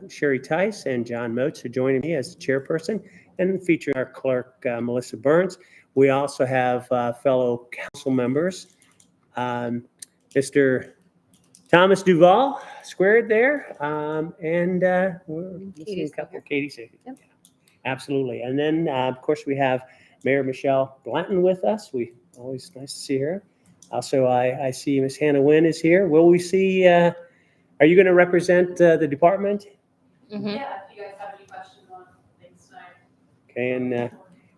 Sherry Tice and John Motes are joining me as the chairperson, and featuring our clerk, Melissa Burns. We also have fellow council members, Mr. Thomas Duval, squared there, and we're missing a couple. Katie's here. Yep. Absolutely. And then, of course, we have Mayor Michelle Blanton with us. Always nice to see her. Also, I see Miss Hannah Wynn is here. Will we see? Are you going to represent the department? Mm-hmm. Yeah. If you guys have any questions on things tonight. Okay, and of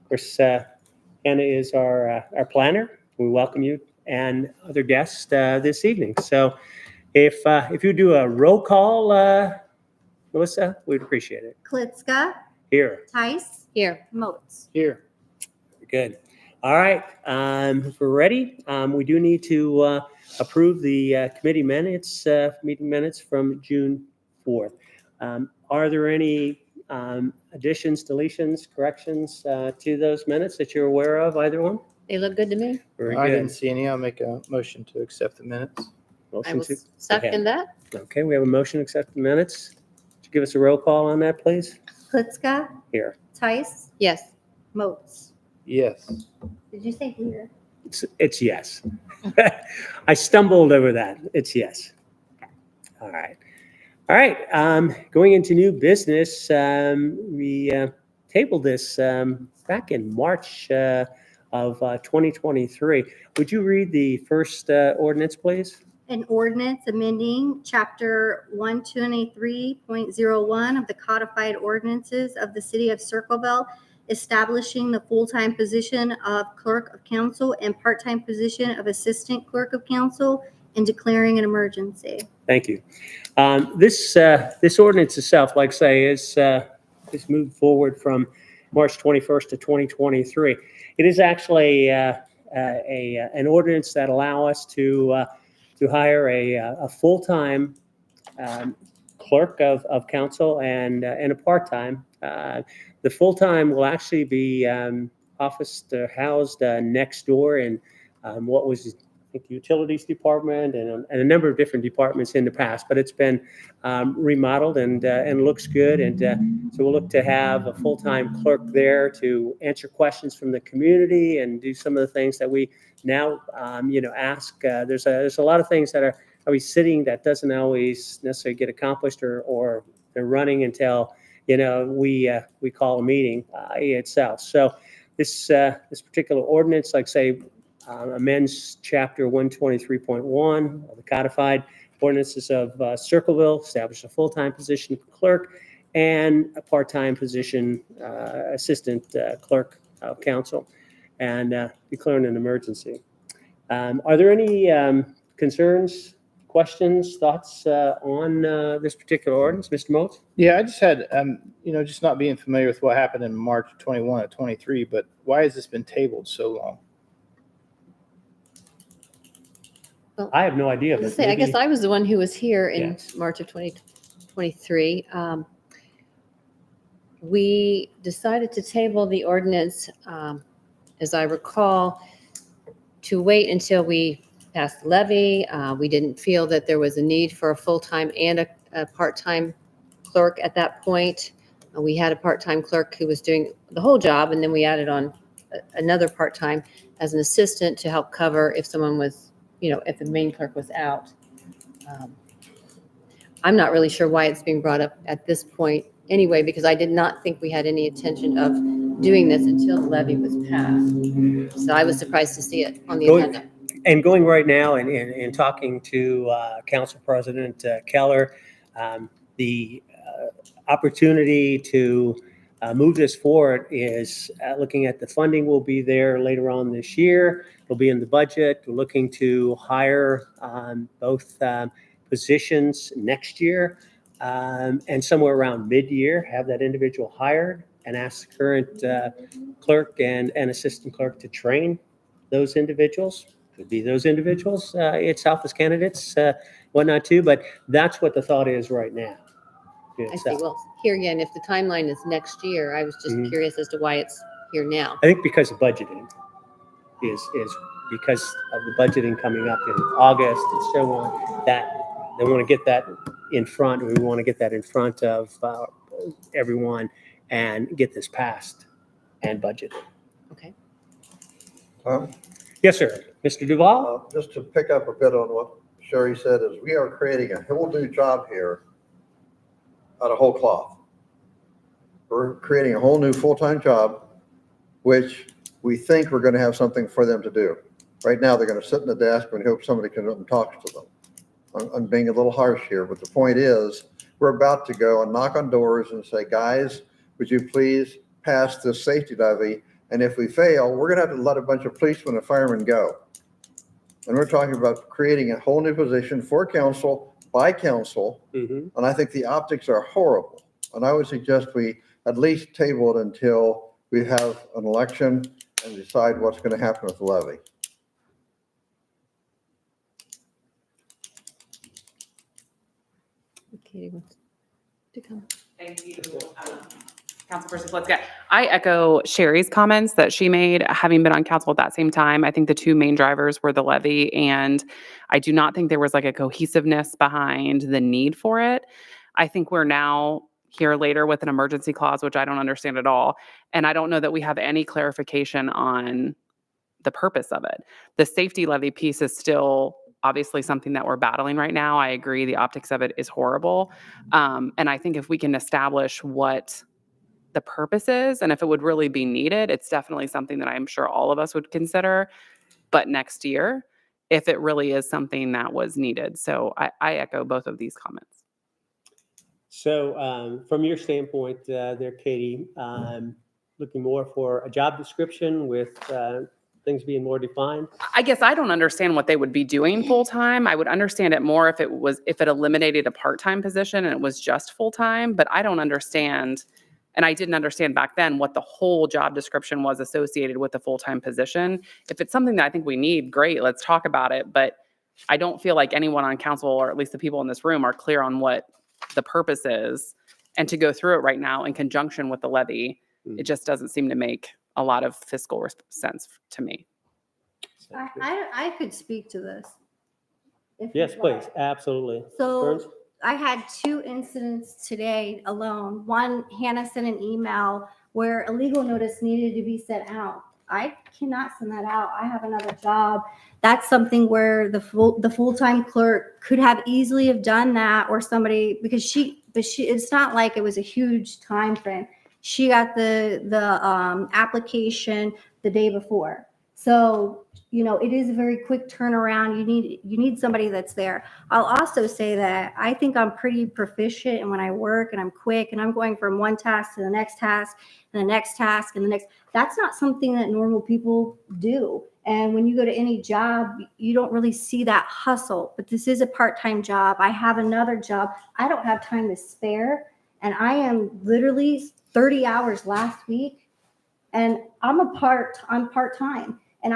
course, Hannah is our planner. We welcome you and other guests this evening. So, if you do a roll call, Melissa, we'd appreciate it. Klitschko. Here. Tice. Here. Motes. Here. Good. All right. If we're ready, we do need to approve the committee minutes, meeting minutes from June 4th. Are there any additions, deletions, corrections to those minutes that you're aware of, either one? They look good to me. Very I good. didn't see any. I'll make a motion to accept the minutes. I Motion will to second that. Okay, we have a motion to accept the minutes. Would you give us a roll call on that, please? Klitschko. Here. Tice. Yes. Motes. Yes. Did you say here? It's yes. I stumbled over that. It's yes. All right. All right. Going into new business, we tabled this back in March of 2023. Would you read the first ordinance, please? An ordinance amending Chapter 123.01 of the Codified Ordinances of the City of Circleville, establishing the full-time position of Clerk of Council and part-time position of Assistant Clerk of Council, and declaring an emergency. Thank you. This ordinance itself, like I say, is moved forward from March 21st to 2023. It is actually an ordinance that allow us to hire a full-time clerk of council and a part-time. The full-time will actually be housed next door in what was, I think, the utilities department and a number of different departments in the past, but it's been remodeled and looks good. And so we'll look to have a full-time clerk there to answer questions from the community and do some of the things that we now, ask. There's a lot of things that are always sitting that doesn't always necessarily get accomplished or they're running until, we call a meeting itself. So this particular ordinance, like say, amends Chapter 123.1 of the Codified Ordinances of Circleville, establishes a full-time position for clerk and a part-time position assistant clerk of council, and declaring an emergency. Are there any concerns, questions, thoughts on this particular ordinance, Mr. Motes? Yeah, I just had, just not being familiar with what happened in March 21 of 23, but why has this been tabled so long? Well, I have no idea. But I guess I was the one who was here in Yes. March of 2023. We decided to table the ordinance, as I recall, to wait until we passed the levy. We didn't feel that there was a need for a full-time and a part-time clerk at that point. We had a part-time clerk who was doing the whole job, and then we added on another part-time as an assistant to help cover if someone was, if the main clerk was out. I'm not really sure why it's being brought up at this point anyway, because I did not think we had any intention of doing this until the levy was passed. So I was surprised to see it on the agenda. And going right now and talking to Council President Keller, the opportunity to move this forward is looking at the funding will be there later on this year. It'll be in the budget. We're looking to hire both positions next year and somewhere around mid-year, have that individual hired and ask the current clerk and assistant clerk to train those individuals. Could be those individuals itself as candidates, whatnot too, but that's what the thought is right now. I see. Well, here again, if the timeline is next year, I was just curious as to why it's here now. I think because of budgeting is because of the budgeting coming up in August and so on, that they want to get that in front. We want to get that in front of everyone and get this passed and budgeted. Okay. Yes, sir. Mr. Duval? Just to pick up a bit on what Sherry said, is we are creating a whole new job here out of whole cloth. We're creating a whole new full-time job, which we think we're going to have something for them to do. Right now, they're going to sit in the desk and hope somebody comes up and talks to them. I'm being a little harsh here, but the point is, we're about to go and knock on doors and say, guys, would you please pass this safety levy? And if we fail, we're going to have to let a bunch of policemen and firemen go. And we're talking about creating a whole new position for council, by council. Mm-hmm. And I think the optics are horrible. And I would suggest we at least table it until we have an election and decide what's going to happen with the levy. Katie wants to come. Thank you, Councilperson Flitzka. I echo Sherry's comments that she made, having been on council at that same time. I think the two main drivers were the levy, and I do not think there was like a cohesiveness behind the need for it. I think we're now here later with an emergency clause, which I don't understand at all. And I don't know that we have any clarification on the purpose of it. The safety levy piece is still obviously something that we're battling right now. I agree the optics of it is horrible. And I think if we can establish what the purpose is and if it would really be needed, it's definitely something that I'm sure all of us would consider. But next year, if it really is something that was needed. So I echo both of these comments. So from your standpoint there, Katie, looking more for a job description with things being more defined? I guess I don't understand what they would be doing full-time. I would understand it more if it eliminated a part-time position and it was just full-time, but I don't understand, and I didn't understand back then what the whole job description was associated with the full-time position. If it's something that I think we need, great, let's talk about it, but I don't feel like anyone on council, or at least the people in this room, are clear on what the purpose is. And to go through it right now in conjunction with the levy, it just doesn't seem to make a lot of fiscal sense to me. I could speak to this. if Yes, you'd please. like. Absolutely. So Burns? I had 2 incidents today alone. One, Hannah sent an email where a legal notice needed to be sent out. I cannot send that out. I have another job. That's something where the full-time clerk could have easily have done that, or somebody, because it's not like it was a huge time frame. She got the application the day before. So, it is a very quick turnaround. You need somebody that's there. I'll also say that I think I'm pretty proficient, and when I work and I'm quick and I'm going from one task to the next task and the next task and the next, that's not something that normal people do. And when you go to any job, you don't really see that hustle, but this is a part-time job. I have another job. I don't have time to spare. And I am literally 30 hours last week, and I'm part-time. And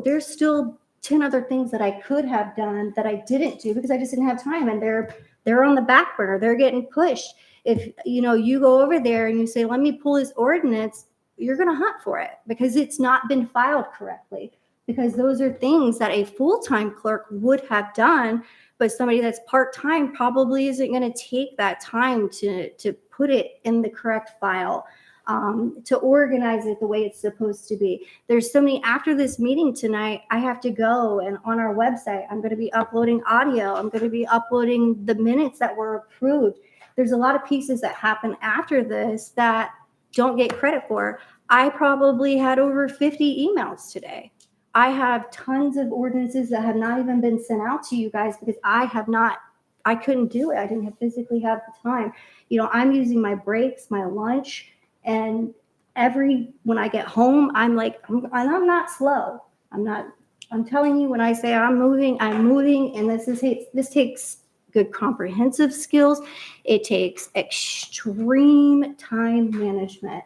there's still 10 other things that I could have done that I didn't do because I just didn't have time. And they're on the back burner. They're getting pushed. If, you go over there and you say, let me pull this ordinance, you're going to hunt for it because it's not been filed correctly, because those are things that a full-time clerk would have done, but somebody that's part-time probably isn't going to take that time to put it in the correct file, to organize it the way it's supposed to be. There's so many, after this meeting tonight, I have to go, and on our website, I'm going to be uploading audio. I'm going to be uploading the minutes that were approved. There's a lot of pieces that happen after this that don't get credit for. I probably had over 50 emails today. I have tons of ordinances that have not even been sent out to you guys because I couldn't do it. I didn't physically have the time. I'm using my breaks, my lunch, and when I get home, I'm not slow. I'm telling you, when I say I'm moving, and this takes good comprehensive skills. It takes extreme time management.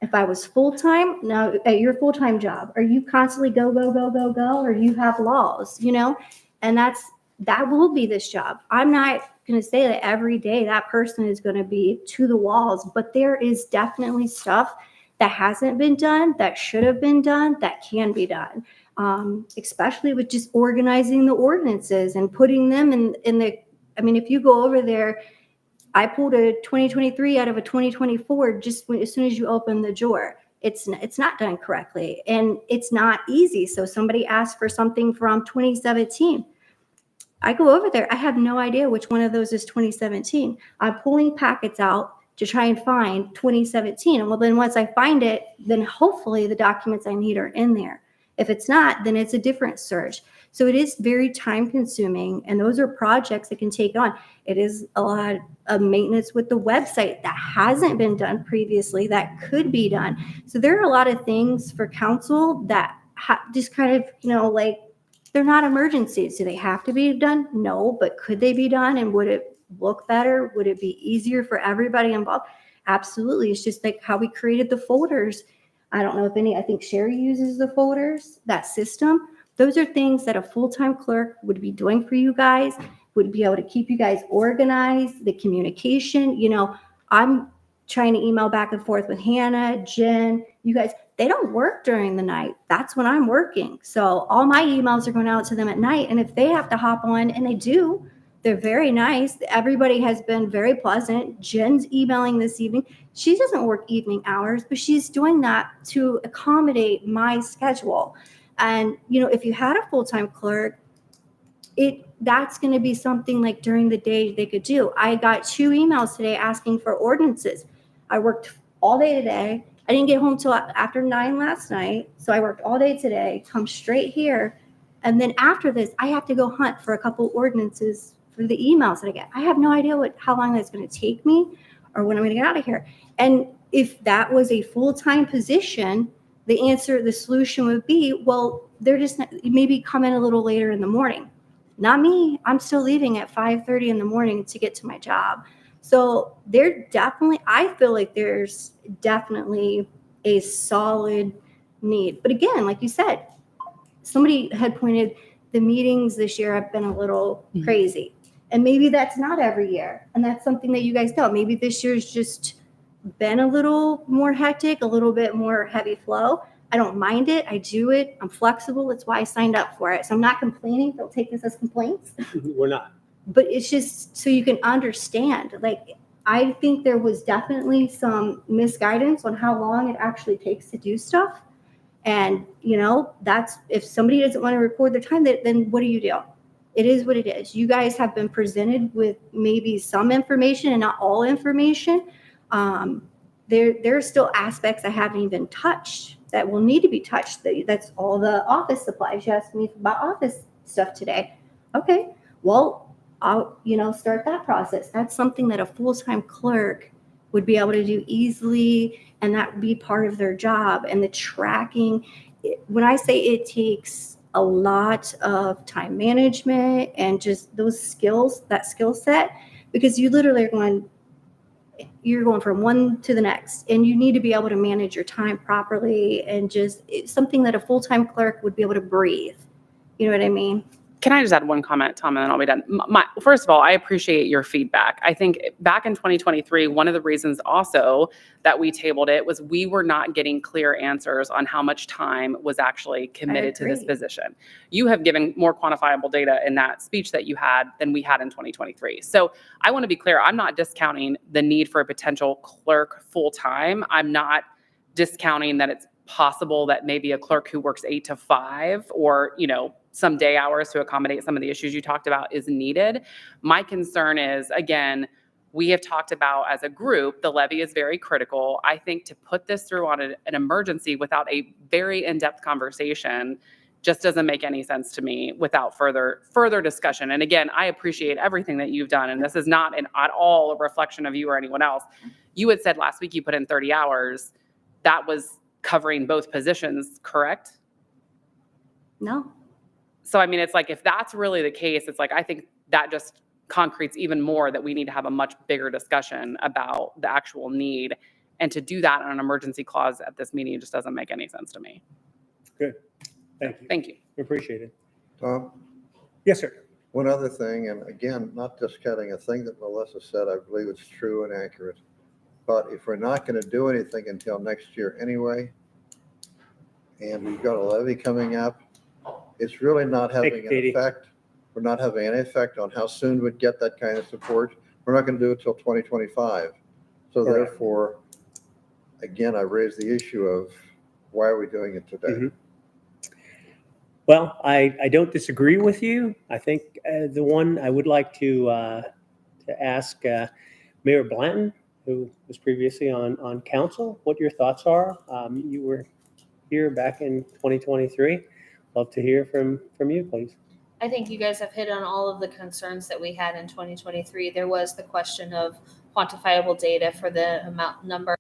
If I was full-time, now at your full-time job, are you constantly go, go, go, go, go, or you have laws, and that will be this job. I'm not going to say that every day that person is going to be to the walls, but there is definitely stuff that hasn't been done, that should have been done, that can be done, especially with just organizing the ordinances and putting them in the I mean, if you go over there, I pulled a 2023 out of a 2024 just as soon as you open the drawer. It's not done correctly, and it's not easy. So somebody asked for something from 2017. I go over there. I have no idea which one of those is 2017. I'm pulling packets out to try and find 2017. And well, then once I find it, then hopefully the documents I need are in there. If it's not, then it's a different search. So it is very time consuming, and those are projects that can take on. It is a lot of maintenance with the website that hasn't been done previously that could be done. So there are a lot of things for council that just kind of, like, they're not emergencies. Do they have to be done? No, but could they be done? And would it look better? Would it be easier for everybody involved? Absolutely. It's just like how we created the folders. I don't know if I think Sherry uses the folders, that system. Those are things that a full-time clerk would be doing for you guys, would be able to keep you guys organized, the communication. I'm trying to email back and forth with Hannah, Jen, you guys. They don't work during the night. That's when I'm working. So all my emails are going out to them at night. And if they have to hop on, and they do, they're very nice. Everybody has been very pleasant. Jen's emailing this evening. She doesn't work evening hours, but she's doing that to accommodate my schedule. And, if you had a full-time clerk, that's going to be something like during the day they could do. I got 2 emails today asking for ordinances. I worked all day today. I didn't get home till after 9 last night. So I worked all day today, come straight here. And then after this, I have to go hunt for a couple ordinances for the emails that I get. I have no idea how long that's going to take me or when I'm going to get out of here. And if that was a full-time position, the solution would be, well, they're just maybe come in a little later in the morning. Not me. I'm still leaving at 5:30 in the morning to get to my job. So I feel like there's definitely a solid need. But again, like you said, somebody had pointed, the meetings this year have been a little crazy. And maybe that's not every year. And that's something that you guys know. Maybe this year's just been a little more hectic, a little bit more heavy flow. I don't mind it. I do it. I'm flexible. That's why I signed up for it. So I'm not complaining. Don't take this as complaints. We're not. But it's just so you can understand. Like, I think there was definitely some misguidance on how long it actually takes to do stuff. And, that's, if somebody doesn't want to record their time, then what do you do? It is what it is. You guys have been presented with maybe some information and not all information. There are still aspects I haven't even touched that will need to be touched. That's all the office supplies. You asked me about office stuff today. Okay, well, I'll, start that process. That's something that a full-time clerk would be able to do easily, and that would be part of their job. And the tracking, when I say it takes a lot of time management and just those skills, that skill set, because you literally are you're going from one to the next, and you need to be able to manage your time properly, and just it's something that a full-time clerk would be able to breathe. You know what I mean? Can I just add one comment, Tom, and then I'll be done? First of all, I appreciate your feedback. I think back in 2023, one of the reasons also that we tabled it was we were not getting clear answers on how much time was actually committed to this position. You have given more quantifiable data in that speech that you had than we had in 2023. So I want to be clear. I'm not discounting the need for a potential clerk full-time. I'm not discounting that it's possible that maybe a clerk who works 8 to 5 or, some day hours to accommodate some of the issues you talked about is needed. My concern is, again, we have talked about as a group, the levy is very critical. I think to put this through on an emergency without a very in-depth conversation just doesn't make any sense to me without further discussion. And again, I appreciate everything that you've done. And this is not at all a reflection of you or anyone else. You had said last week you put in 30 hours. That was covering both positions, correct? No. So, I mean, it's like, if that's really the case, it's like, I think that just concretes even more that we need to have a much bigger discussion about the actual need. And to do that on an emergency clause at this meeting just doesn't make any sense to me. Good. Thank you. Thank you. Appreciate it. Tom, Yes, sir. one other thing, and again, not discounting a thing that Melissa said, I believe it's true and accurate. But if we're not going to do anything until next year anyway, and we've got a levy coming up, it's really not having an effect would not have any effect on how soon we'd get that kind of support. We're not going to do it till 2025. So Correct. therefore, again, I raise the issue of why are we doing it today? Mhm. Well, I don't disagree with you. I think the one I would like to ask Mayor Blanton, who was previously on council, what your thoughts are. You were here back in 2023. Love to hear from you, please. I think you guys have hit on all of the concerns that we had in 2023. There was the question of quantifiable data for the number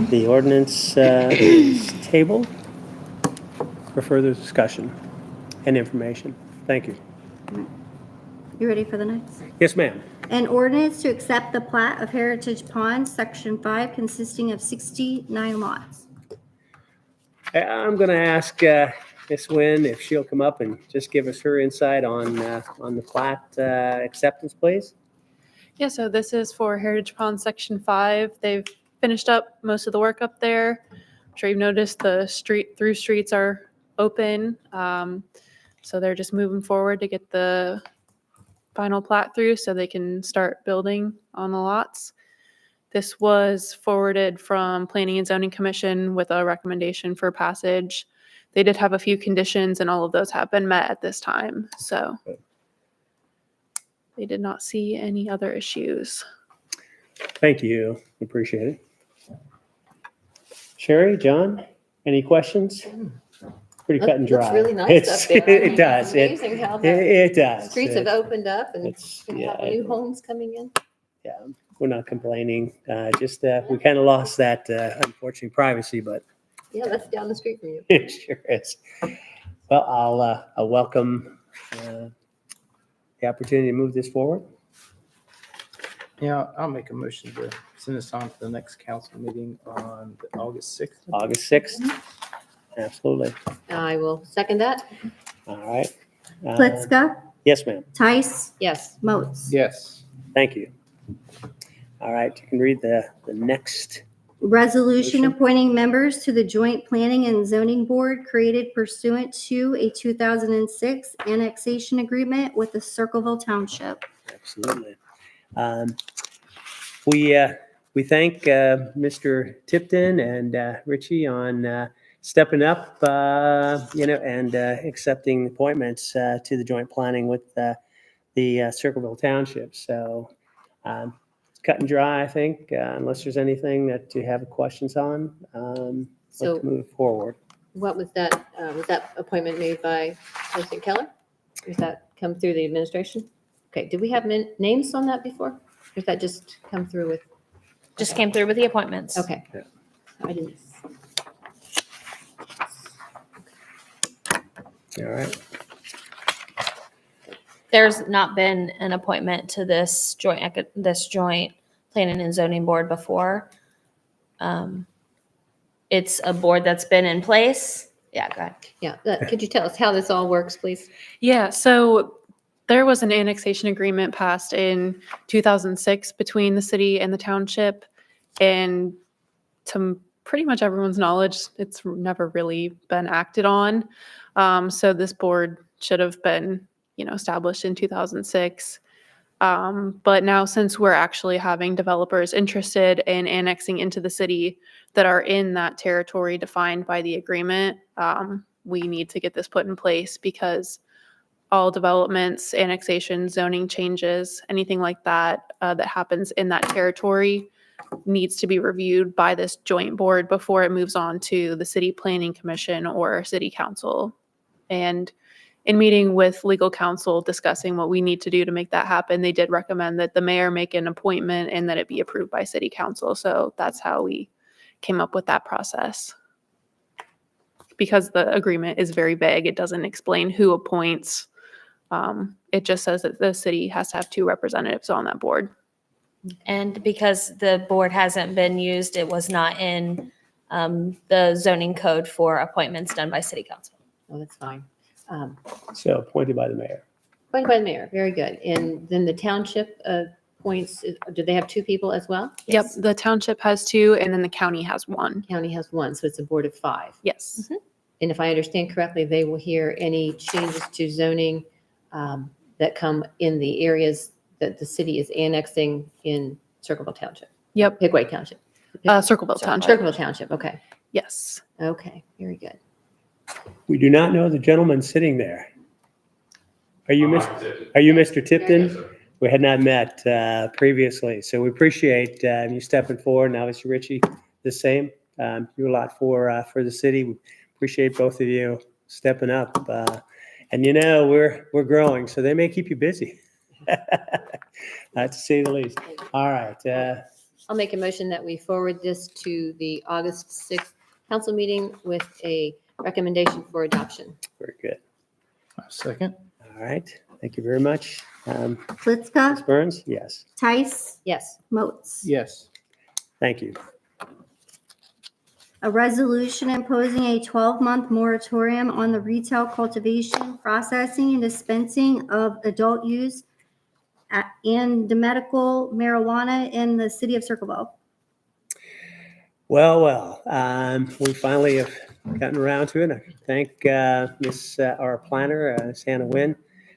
The ordinance is tabled for further discussion and information. Thank you. You ready for the next? Yes, ma'am. An ordinance to accept the plat of Heritage Pond, Section 5, consisting of 69 lots. I'm going to ask Ms. Nguyen if she'll come up and just give us her insight on the plat acceptance, please. Yeah, so this is for Heritage Pond Section 5. They've finished up most of the work up there. I'm sure you've noticed the through streets are open. So they're just moving forward to get the final plat through so they can start building on the lots. This was forwarded from Planning and Zoning Commission with a recommendation for passage. They did have a few conditions and all of those have been met at this time. So they did not see any other issues. Thank you. Appreciate it. Sherry, John, any questions? Pretty cut and dry. Looks really nice up there. I It mean, does. It's amazing how the It does. streets have opened up and It's, we yeah, have new homes coming in. we're not complaining. Just we kind of lost that unfortunate privacy, but Yeah, that's down the street from you. it sure is. Well, I'll welcome the opportunity to move this forward. Yeah, I'll make a motion to send this on to the next council meeting on August 6th. August 6th. Absolutely. I will second that. All right. Plitzka, Yes, ma'am. Tice, Yes. Moats. Yes. Thank you. All right. You can read the next Resolution Motion. appointing members to the Joint Planning and Zoning Board created pursuant to a 2006 annexation agreement with the Circleville Township. Absolutely. Um, we thank Mr. Tipton and Richie on stepping up, and accepting appointments to the joint planning with the Circleville Township. So it's cut and dry, I think, unless there's anything that you have questions on. So Let's move forward. what was that? Was that appointment made by President Keller? Does that come through the administration? Okay, did we have names on that before? Or did that just come through with, Just came through with the appointments. okay. Yeah. I didn't. All right. There's not been an appointment to this joint planning and zoning board before. It's a board that's been in place. Yeah, go ahead. Yeah, could you tell us how this all works, please? Yeah, so there was an annexation agreement passed in 2006 between the city and the township. And to pretty much everyone's knowledge, it's never really been acted on. So this board should have been, established in 2006. But now since we're actually having developers interested in annexing into the city that are in that territory defined by the agreement, we need to get this put in place because all developments, annexation, zoning changes, anything like that that happens in that territory needs to be reviewed by this joint board before it moves on to the city planning commission or city council. And in meeting with legal counsel discussing what we need to do to make that happen, they did recommend that the mayor make an appointment and that it be approved by city council. So that's how we came up with that process. Because the agreement is very vague, it doesn't explain who appoints. It just says that the city has to have 2 representatives on that board. And because the board hasn't been used, it was not in the zoning code for appointments done by city council. Oh, that's fine. So appointed by the mayor. Appointed by the mayor, very good. And then the township appoints, do they have 2 people as well? Yep, the township has 2 and then the county has 1. County has 1, so it's a board of 5. Yes. And if I understand correctly, they will hear any changes to zoning that come in the areas that the city is annexing in Circleville Township, Yep, Pigway Township. Circleville Township. Circleville Township, okay. Yes. Okay, very good. We do not know the gentleman sitting there. Are you Mr. Tipton? We had not met previously, so we appreciate you stepping forward. And obviously, Richie, the same. You do a lot for the city. We appreciate both of you stepping up. And we're growing, so they may keep you busy, to say the least. All right. I'll make a motion that we forward this to the August 6th council meeting with a recommendation for adoption. Very good. Second. All right. Thank you very much. Ms. Plitzka, Burns? Yes. Tice, Yes. Moats. Yes. Thank you. A resolution imposing a 12-month moratorium on the retail cultivation, processing, and dispensing of adult use and the medical marijuana in the city of Circleville. Well, we finally have gotten around to it. I thank our planner, Ms. Hannah Wynn,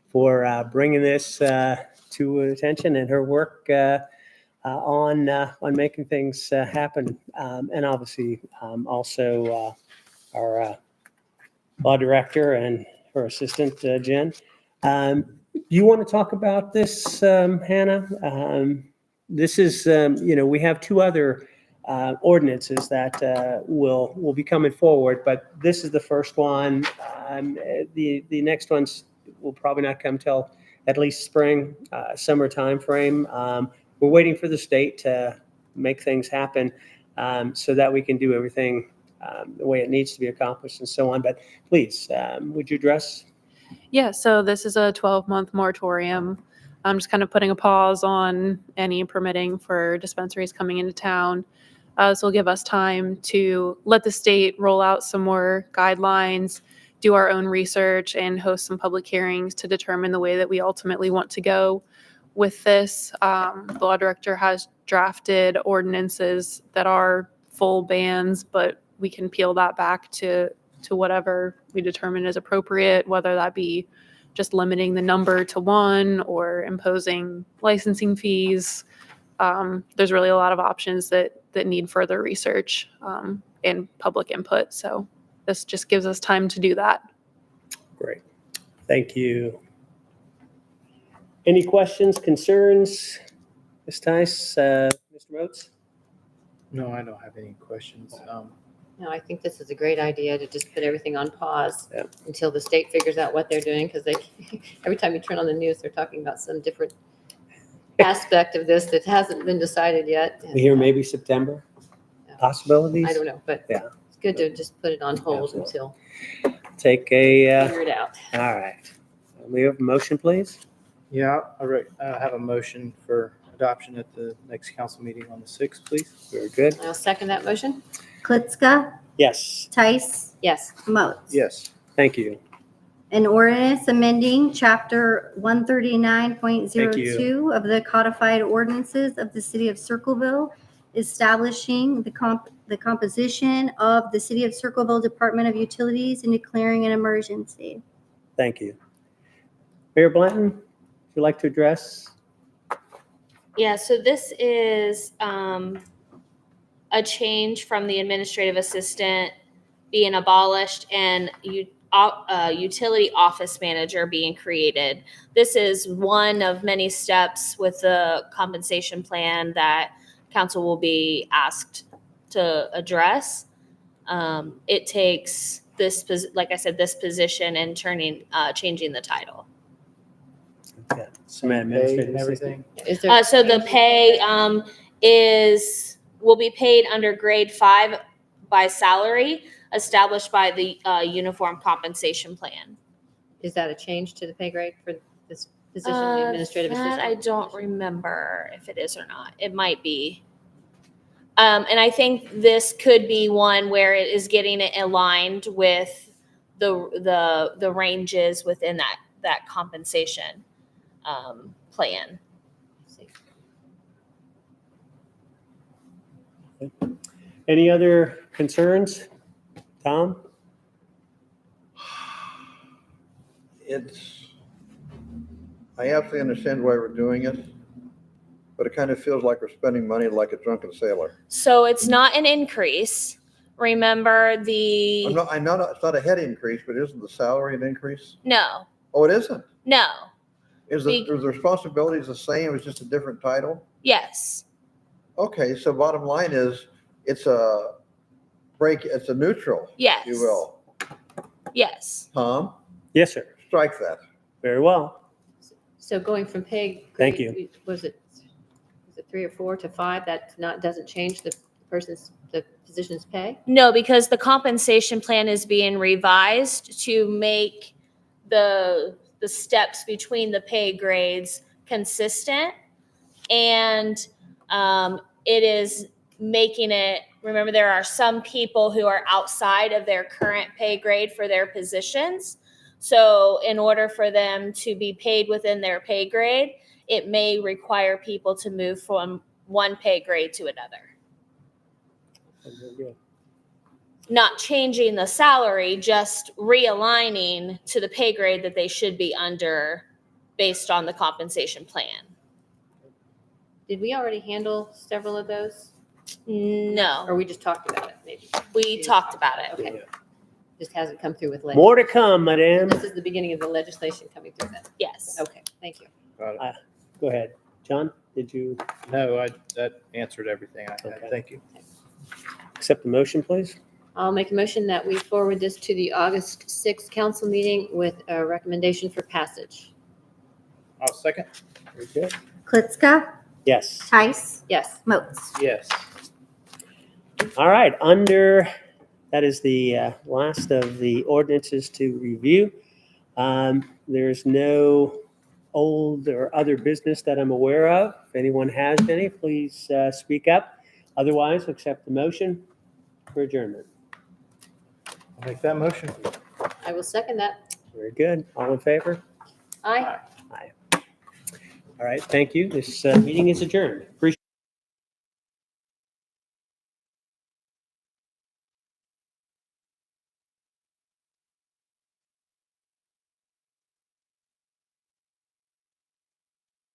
for bringing this to attention and her work on making things happen. And obviously, also our law director and her assistant, Jen. You want to talk about this, Hannah? This is, we have 2 other ordinances that will be coming forward, but this is the first one. The next ones will probably not come till at least spring, summer timeframe. We're waiting for the state to make things happen so that we can do everything the way it needs to be accomplished and so on. But please, would you address? Yeah, so this is a 12-month moratorium. I'm just kind of putting a pause on any permitting for dispensaries coming into town. This will give us time to let the state roll out some more guidelines, do our own research, and host some public hearings to determine the way that we ultimately want to go with this. The law director has drafted ordinances that are full bans, but we can peel that back to whatever we determine is appropriate, whether that be just limiting the number to one or imposing licensing fees. There's really a lot of options that need further research and public input. So this just gives us time to do that. Great. Thank you. Any questions, concerns? Ms. Tice, Mr. Moats? No, I don't have any questions. No, I think this is a great idea to just put everything on pause Yeah. until the state figures out what they're doing, because every time you turn on the news, they're talking about some different aspect of this that hasn't been decided yet. We hear maybe September possibilities? I don't know, but Yeah. it's good to just put it on hold Absolutely. until Take a, figure it out. all right. We have a motion, please? Yeah, I have a motion for adoption at the next council meeting on the 6th, please. Very good. I'll second that motion. Klitska, Yes, Tice, Yes. Moats. Yes. thank you. An ordinance amending chapter 139.02 of the codified ordinances of the city of Circleville, establishing the composition of the city of Circleville Department of Utilities and declaring an emergency. Thank you. Mayor Blanton, would you like to address? Yeah, so this is a change from the administrative assistant being abolished and utility office manager being created. This is one of many steps with the compensation plan that council will be asked to address. It takes this, like I said, this position and changing the title. Yeah, some Pay administrative and everything. Is there? So the pay will be paid under grade 5 by salary established by the uniform compensation plan. Is that a change to the pay grade for this position, the administrative That assistant? I don't remember if it is or not. It might be. And I think this could be one where it is getting it aligned with the ranges within that compensation plan. Any other concerns? Tom? I absolutely understand why we're doing it, but it kind of feels like we're spending money like a drunken sailor. So it's not an increase. Remember I know it's not a head increase, but isn't the salary an increase? no. Oh, it isn't? No. Is the responsibilities the same, it's just a different title? Yes. Okay, so bottom line is, it's a neutral, Yes. if you will. Yes. Tom, Yes, sir. strike that. Very well. So going from pay Thank grade, you. was it 3 or 4 to 5? That doesn't change the position's pay? No, because the compensation plan is being revised to make the steps between the pay grades consistent. And it is making it, remember, there are some people who are outside of their current pay grade for their positions. So in order for them to be paid within their pay grade, it may require people to move from one pay grade to another. Very good. Not changing the salary, just realigning to the pay grade that they should be under based on the compensation plan. Did we already handle several of those? Or No, we just talked about it, maybe? we talked about it. Okay. Just hasn't come through with legislation. More to come, madam. This is the beginning of the legislation coming through then. Yes. Okay, thank you. Got it. Go ahead. John, did you No, that answered everything I had. Okay. Thank you. accept the motion, please? I'll make a motion that we forward this to the August 6th council meeting with a recommendation for passage. I'll second. Very good. Klitska, Yes. Tice, Yes. Moats. Yes. All right, that is the last of the ordinances to review. There's no old or other business that I'm aware of. If anyone has any, please speak up. Otherwise, accept the motion for adjournment. I'll make that motion. I will second that. Very good. All in favor? Aye. All right, thank you. This meeting is adjourned. Appreciate